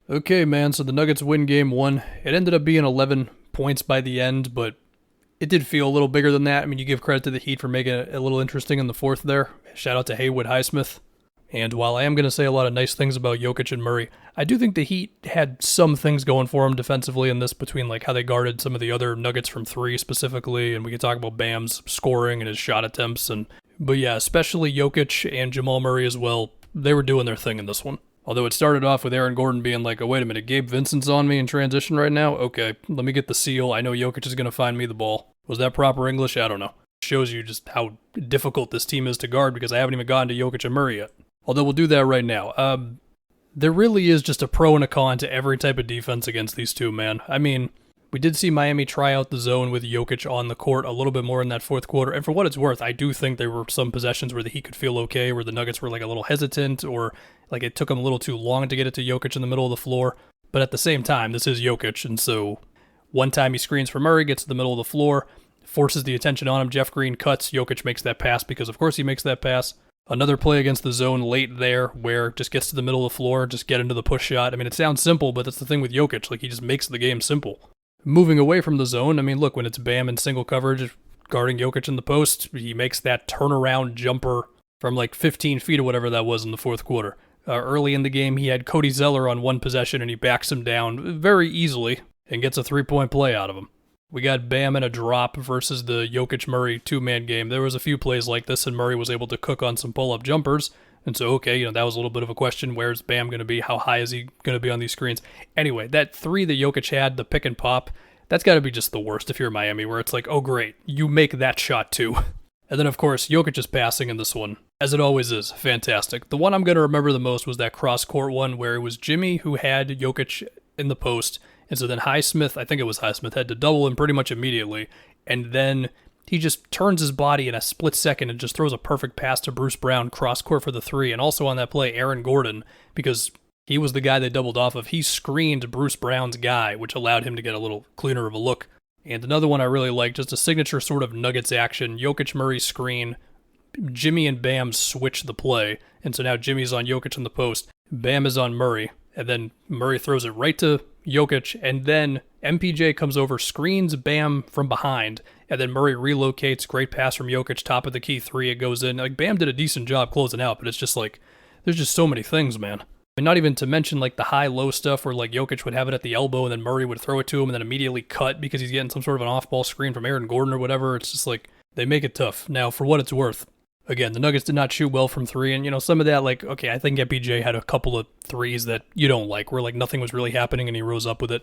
Okay, man, so the Nuggets win game one. It ended up being 11 points by the end, but it did feel a little bigger than that. I mean, you give credit to the Heat for making it a little interesting in the fourth there. Shout out to Haywood Highsmith. And while I am going to say a lot of nice things about Jokic and Murray, I do think the Heat had some things going for them defensively in this between like how they guarded some of the other Nuggets from three specifically, and we can talk about Bam's scoring and his shot attempts. But yeah, especially Jokic and Jamal Murray as well, they were doing their thing in this one. Although it started off with Aaron Gordon being like, oh, wait a minute, Gabe Vincent's on me in transition right now? Okay, let me get the seal. I know Jokic is going to find me the ball. Was that proper English? I don't know. Shows you just how difficult this team is to guard because I haven't even gotten to Jokic and Murray yet. Although we'll do that right now. There really is just a pro and a con to every type of defense against these two, man. I mean, we did see Miami try out the zone with Jokic on the court a little bit more in that fourth quarter. And for what it's worth, I do think there were some possessions where the Heat could feel okay, where the Nuggets were like a little hesitant or like it took them a little too long to get it to Jokic in the middle of the floor. But at the same time, this is Jokic. And so one time he screens for Murray, gets to the middle of the floor, forces the attention on him. Jeff Green cuts. Jokic makes that pass because, of course, he makes that pass. Another play against the zone late there where just gets to the middle of the floor, just get into the push shot. I mean, it sounds simple, but that's the thing with Jokic. Like, he just makes the game simple. Moving away from the zone, I mean, look, when it's Bam in single coverage guarding Jokic in the post, he makes that turnaround jumper from like 15 feet or whatever that was in the fourth quarter. Early in the game, he had Cody Zeller on one possession and he backs him down very easily and gets a three-point play out of him. We got Bam in a drop versus the Jokic-Murray two-man game. There was a few plays like this, and Murray was able to cook on some pull-up jumpers. And so, okay, that was a little bit of a question. Where's Bam going to be? How high is he going to be on these screens? Anyway, that three that Jokic had, the pick and pop, that's got to be just the worst if you're Miami, where it's like, oh, great, you make that shot too. And then, of course, Jokic is passing in this one, as it always is. Fantastic. The one I'm going to remember the most was that cross-court one where it was Jimmy who had Jokic in the post. And so then Highsmith, I think it was Highsmith, had to double him pretty much immediately. And then he just turns his body in a split second and just throws a perfect pass to Bruce Brown, cross court for the three. And also on that play, Aaron Gordon, because he was the guy they doubled off of. He screened Bruce Brown's guy, which allowed him to get a little cleaner of a look. And another one I really like, just a signature sort of Nuggets action, Jokic Murray screen. Jimmy and Bam switch the play. And so now Jimmy's on Jokic in the post. Bam is on Murray. And then Murray throws it right to Jokic, and then MPJ comes over, screens Bam from behind, and then Murray relocates, great pass from Jokic, top of the key three, it goes in. Like, Bam did a decent job closing out, but it's just like, there's just so many things, man. And not even to mention like the high-low stuff where like Jokic would have it at the elbow, and then Murray would throw it to him, and then immediately cut because he's getting some sort of an off-ball screen from Aaron Gordon or whatever. It's just like, they make it tough. Now, for what it's worth, again, the Nuggets did not shoot well from three, and some of that, like, okay, I think MPJ had a couple of threes that you don't like, where like nothing was really happening and he rose up with it.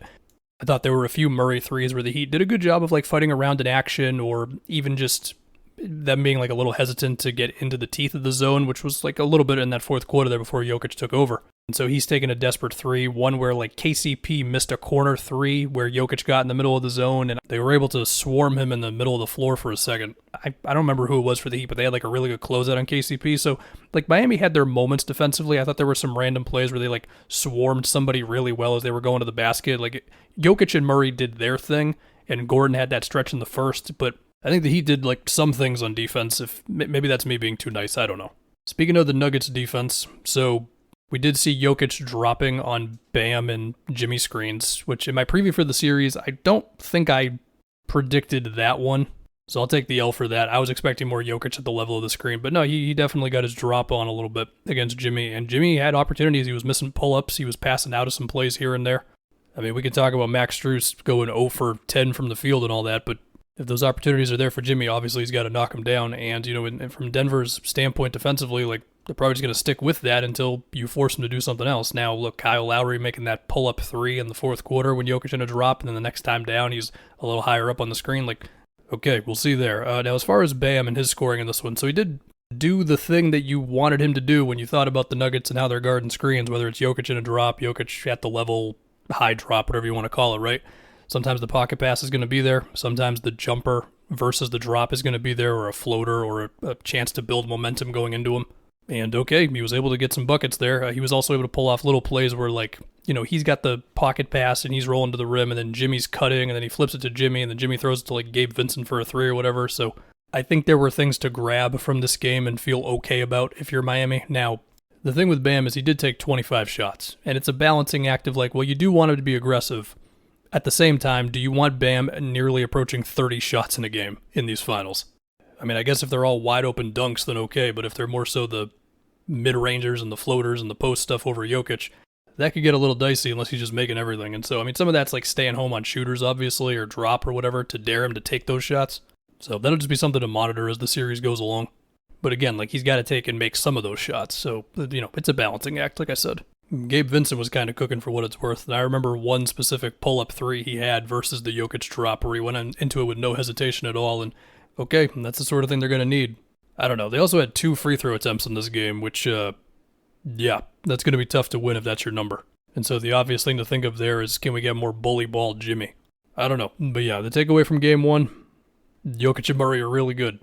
I thought there were a few Murray threes where the Heat did a good job of like fighting around in action, or even just them being like a little hesitant to get into the teeth of the zone, which was like a little bit in that fourth quarter there before Jokic took over. And so he's taking a desperate three, one where like KCP missed a corner three where Jokic got in the middle of the zone and they were able to swarm him in the middle of the floor for a second. I don't remember who it was for the Heat, but they had like a really good closeout on KCP. So like Miami had their moments defensively. I thought there were some random plays where they like swarmed somebody really well as they were going to the basket. Like Jokic and Murray did their thing and Gordon had that stretch in the first, but I think the Heat did like some things on defense. If maybe that's me being too nice, I don't know. Speaking of the Nuggets defense, so we did see Jokic dropping on Bam and Jimmy screens, which in my preview for the series, I don't think I predicted that one. So I'll take the L for that. I was expecting more Jokic at the level of the screen, but no, he definitely got his drop on a little bit against Jimmy. And Jimmy had opportunities. He was missing pull-ups. He was passing out of some plays here and there. I mean, we could talk about Max Strus going 0 for 10 from the field and all that, but if those opportunities are there for Jimmy, obviously he's got to knock them down. And, and from Denver's standpoint defensively, like, they're probably just going to stick with that until you force him to do something else. Now, look, Kyle Lowry making that pull-up three in the fourth quarter when Jokic in a drop, and then the next time down, he's a little higher up on the screen. Like, okay, we'll see there. Now, as far as Bam and his scoring in this one, so he did do the thing that you wanted him to do when you thought about the Nuggets and how they're guarding screens, whether it's Jokic in a drop, Jokic at the level, high drop, whatever you want to call it, right? Sometimes the pocket pass is going to be there. Sometimes the jumper versus the drop is going to be there, or a floater, or a chance to build momentum going into him. And okay, he was able to get some buckets there. He was also able to pull off little plays where, like, he's got the pocket pass and he's rolling to the rim, and then Jimmy's cutting, and then he flips it to Jimmy, and then Jimmy throws it to, like, Gabe Vincent for a three or whatever. So I think there were things to grab from this game and feel okay about if you're Miami. Now, The thing with Bam is he did take 25 shots, and it's a balancing act of like, well, you do want him to be aggressive. At the same time, do you want Bam nearly approaching 30 shots in a game in these finals? I mean, I guess if they're all wide open dunks, then okay, but if they're more so the mid-rangers and the floaters and the post stuff over Jokic, that could get a little dicey unless he's just making everything. And so, I mean, some of that's like staying home on shooters, obviously, or drop or whatever to dare him to take those shots. So that'll just be something to monitor as the series goes along. But again, like, he's got to take and make some of those shots. So, you know, it's a balancing act, like I said. Gabe Vincent was kind of cooking for what it's worth. And I remember one specific pull-up three he had versus the Jokic drop where he went into it with no hesitation at all. And okay, that's the sort of thing they're going to need. I don't know. They also had 2 free throw attempts in this game, which, yeah, that's going to be tough to win if that's your number. And so the obvious thing to think of there is, can we get more bully ball Jimmy? I don't know. But yeah, the takeaway from game 1, Jokic and Murray are really good.